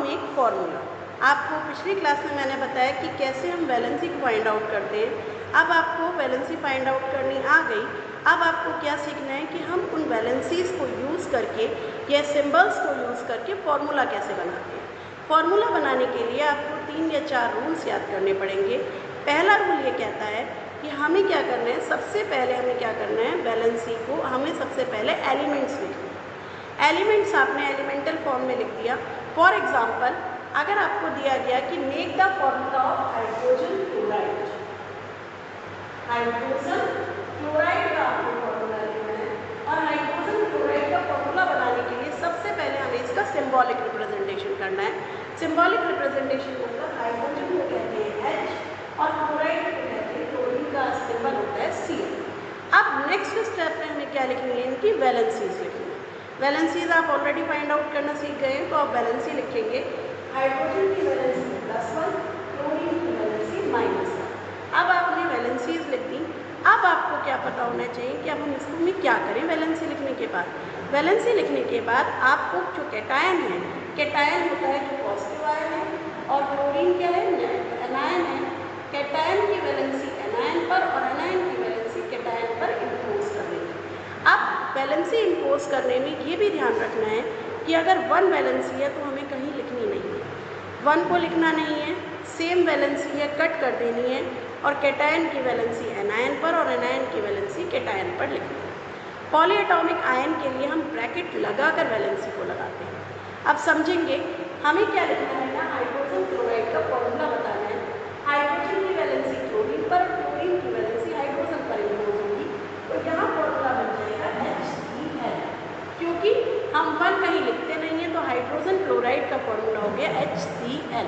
Make formula. आपको पिछली class में मैंने बताया कि कैसे हम वैलेंसी को फाइंड आउट करते हैं। अब आपको वैलेंसी फाइंड आउट करनी आ गई। अब आपको क्या सीखना है कि हम उन वैलेंसीज़ को यूज़ करके या सिंबल्स को यूज़ करके फॉर्मूला कैसे बनाते हैं। फॉर्मूला बनाने के लिए आपको 3 या 4 रूल्स याद करने पड़ेंगे। पहला रूल ये कहता है कि हमें क्या करना है, सबसे पहले हमें क्या करना है, वैलेंसी को हमें सबसे पहले एलिमेंट्स लिखना है। एलिमेंट्स आपने एलिमेंटल फॉर्म में लिख दिया। फॉर एग्जाम्पल, अगर आपको दिया गया कि make the formula of hydrogen chloride, hydrogen chloride का आपको फॉर्मूला लिखना है और हाइड्रोजन क्लोराइड का फॉर्मूला बनाने के लिए सबसे पहले हमें इसका सिंबॉलिक रिप्रेजेंटेशन करना है। सिंबॉलिक रिप्रेजेंटेशन मतलब हाइड्रोजन को कहते हैं H और क्लोराइड को कहते हैं, क्लोरीन का सिंबल होता है Cl। अब नेक्स्ट स्टेप में हमें क्या लिखेंगे, इनकी वैलेंसीज लिखेंगे। वैलेंसीज आप ऑलरेडी फाइंड आउट करना सीख गए हैं, तो आप वैलेंसी लिखेंगे। हाइड्रोजन की वैलेंसी +1, क्लोरीन की वैलेंसी -1। अब आपने वैलेंसीज लिख दी। अब आपको क्या पता होना चाहिए कि अब हम इसको में क्या करें। वैलेंसी लिखने के बाद, वैलेंसी लिखने के बाद आपको जो कैटायन है, कैटायन होता है जो पॉजिटिव आयन है और क्लोरीन क्या है, एनायन है। कैटायन की वैलेंसी एनायन पर और एनायन की वैलेंसी कैटायन पर इम्पोज कर देंगे। अब वैलेंसी इम्पोज करने में ये भी ध्यान रखना है कि अगर 1 वैलेंसी है तो हमें कहीं लिखनी नहीं है, 1 को लिखना नहीं है। सेम वैलेंसी है, कट कर देनी है और कैटायन की वैलेंसी एनायन पर और एनायन की वैलेंसी कैटायन पर लिखनी है। पॉलीएटॉमिक आयन के लिए हम ब्रैकेट लगाकर वैलेंसी को लगाते हैं। अब समझेंगे हमें क्या लिखना है ना, हाइड्रोजन क्लोराइड का फॉर्मूला बताना है। हाइड्रोजन की वैलेंसी क्लोरीन पर, क्लोरीन की वैलेंसी हाइड्रोजन पर इम्पोज होगी, तो यहाँ फॉर्मूला बन जाएगा HCl। क्योंकि हम 1 कहीं लिखते नहीं हैं तो हाइड्रोजन क्लोराइड का फॉर्मूला हो गया HCl।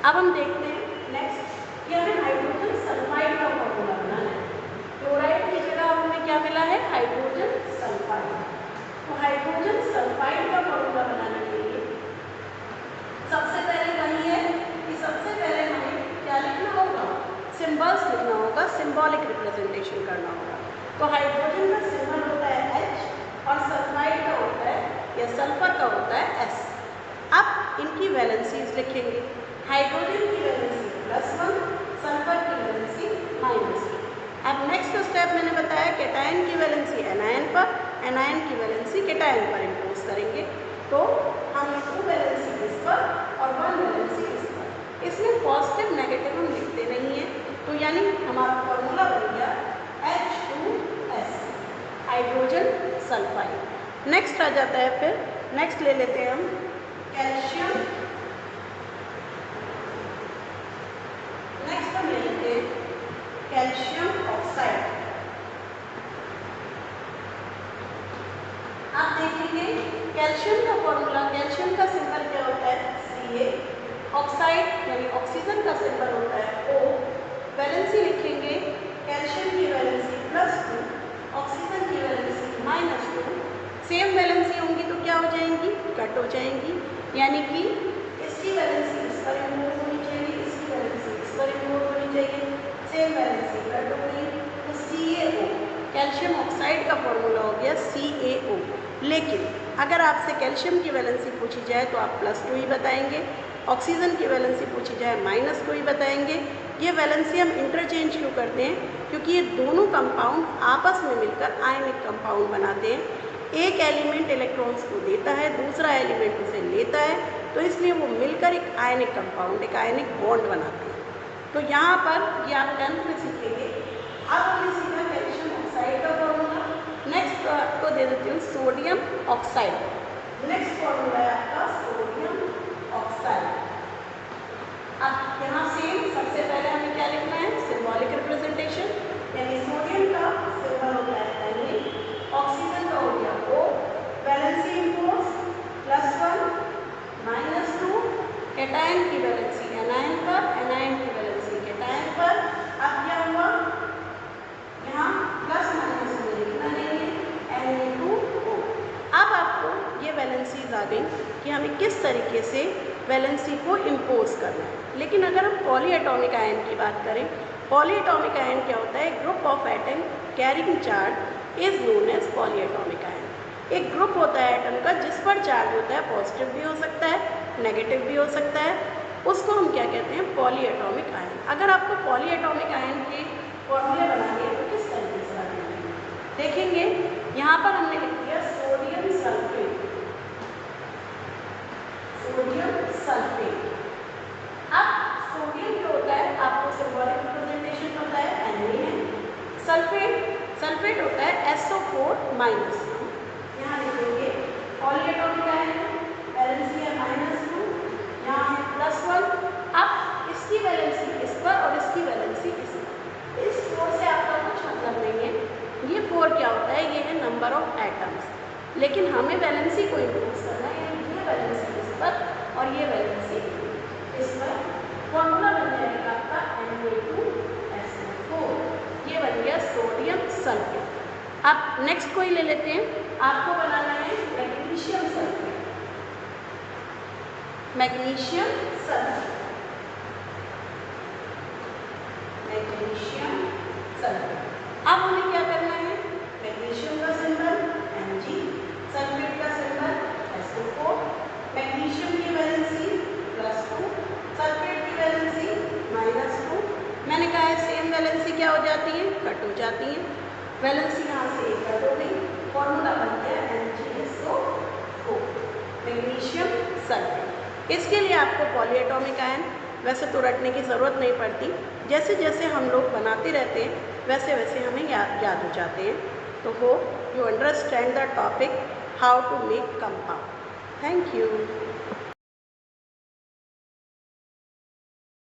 अब हम देखते हैं नेक्स्ट कि हमें हाइड्रोजन सल्फाइड का फॉर्मूला बनाना है। क्लोराइड की जगह हमें क्या मिला है, हाइड्रोजन सल्फाइड। तो हाइड्रोजन सल्फाइड का फॉर्मूला बनाने के लिए सबसे पहले वही है कि सबसे पहले हमें क्या लिखना होगा, सिंबल्स लिखना होगा, सिंबॉलिक रिप्रेजेंटेशन करना होगा। तो हाइड्रोजन का सिंबल होता है H और सल्फाइड का होता है या सल्फर का होता है S। अब इनकी वैलेंसीज लिखेंगे। हाइड्रोजन की वैलेंसी +1, सल्फर की वैलेंसी -1। अब नेक्स्ट स्टेप मैंने बताया, कैटायन की वैलेंसी एनायन पर, एनायन की वैलेंसी कैटायन पर इम्पोज करेंगे। तो हम 2 वैलेंसी इस पर और 1 वैलेंसी इस पर। इसमें पॉजिटिव नेगेटिव हम लिखते नहीं है, तो यानी हमारा फॉर्मूला बन गया H2S, हाइड्रोजन सल्फाइड। नेक्स्ट आ जाता है, फिर नेक्स्ट ले लेते हैं हम कैल्शियम। नेक्स्ट हम ले लेते हैं कैल्शियम ऑक्साइड। आप देखेंगे कैल्शियम का फॉर्मूला, कैल्शियम का सिंबल क्या होता है, Ca। ऑक्साइड यानी ऑक्सीजन का सिंबल होता है O। वैलेंसी लिखेंगे, कैल्शियम की वैलेंसी +2, ऑक्सीजन की वैलेंसी -2। सेम वैलेंसी होंगी तो क्या हो जाएंगी, कट हो जाएंगी, यानी कि इसकी वैलेंसी इस पर इम्पोज होनी चाहिए, इसकी वैलेंसी इस पर इम्पोज होनी चाहिए। सेम वैलेंसी कट हो गई तो CaO, कैल्शियम ऑक्साइड का फॉर्मूला हो गया CaO। लेकिन अगर आपसे कैल्शियम की वैलेंसी पूछी जाए तो आप +2 ही बताएंगे, ऑक्सीजन की वैलेंसी पूछी जाए -2 ही बताएंगे। ये वैलेंसी हम इंटरचेंज क्यों करते हैं, क्योंकि ये दोनों कंपाउंड आपस में मिलकर आयनिक कंपाउंड बनाते हैं। एक एलिमेंट इलेक्ट्रॉन्स को देता है, दूसरा एलिमेंट उसे लेता है, तो इसलिए वो मिलकर एक आयनिक कंपाउंड, एक आयनिक बॉन्ड बनाते हैं। तो यहाँ पर ये आप 10th में सीखेंगे। अब हमने सीखा कैल्शियम ऑक्साइड का फॉर्मूला। नेक्स्ट आपको दे देती हूँ सोडियम ऑक्साइड। नेक्स्ट फॉर्मूला है आपका सोडियम ऑक्साइड। अब यहाँ से सबसे पहले हमें क्या लिखना है, सिंबॉलिक रिप्रेजेंटेशन, यानी सोडियम का सिंबल होता है Na, ऑक्सीजन का हो गया O, वैलेंसी इम्पोज +1 -2, कैटायन की वैलेंसी एनायन पर, एनायन की वैलेंसी कैटायन पर। अब क्या हुआ, यहाँ +- में लिखना नहीं है, Na2O। अब आपको ये वैलेंसीज आ गई कि हमें किस तरीके से वैलेंसी को इम्पोज करना है। लेकिन अगर हम पॉलीएटॉमिक आयन की बात करें, पॉलीएटॉमिक आयन क्या होता है, group of atom carrying charge is known as polyatomic ion. एक ग्रुप होता है एटम का जिस पर चार्ज होता है, पॉजिटिव भी हो सकता है नेगेटिव भी हो सकता है, उसको हम क्या कहते हैं, पॉली एटॉमिक आयन। अगर आपको पॉली एटॉमिक आयन के फॉर्मूले बनाने हैं तो किस तरीके से बनाएंगे देखेंगे। यहाँ पर हमने लिख दिया सोडियम सल्फेट, सोडियम सल्फेट। अब सोडियम जो होता है आपको सिंबॉलिक रिप्रेजेंटेशन होता है Na है, सल्फेट होता है SO4-। यहाँ लिखेंगे पॉली एटॉमिक आयन, वैलेंसी है -2, यहाँ है +1। अब इसकी वैलेंसी इस पर और इसकी वैलेंसी इस पर। इस 4 से आपका कुछ मतलब नहीं है। ये 4 क्या होता है, ये है नंबर ऑफ एटम्स, लेकिन हमें वैलेंसी को इंक्रीज करना है, ये वैलेंसी इस पर और ये वैलेंसी इस पर। फॉर्मूला बन जाएगा आपका Na2SO4, ये बन गया सोडियम सल्फेट। अब नेक्स्ट कोई ले लेते हैं, आपको बनाना है magnesium sulphate, magnesium sulphate, magnesium sulphate. अब हमें क्या करना है, मैग्नीशियम का सिंबल Mg, सल्फेट का सिंबल SO4, मैग्नीशियम की वैलेंसी +2, सल्फेट की वैलेंसी -2। मैंने कहा है सेम वैलेंसी क्या हो जाती है, कट हो जाती है। वैलेंसी यहाँ से कट हो गई, फॉर्मूला बन गया MgSO4, मैग्नीशियम सल्फेट। इसके लिए आपको पॉली एटॉमिक आयन वैसे तो रटने की ज़रूरत नहीं पड़ती, जैसे जैसे हम लोग बनाते रहते हैं वैसे वैसे हमें याद हो जाते हैं। तो hope you understand the topic how to make compound. Thank you.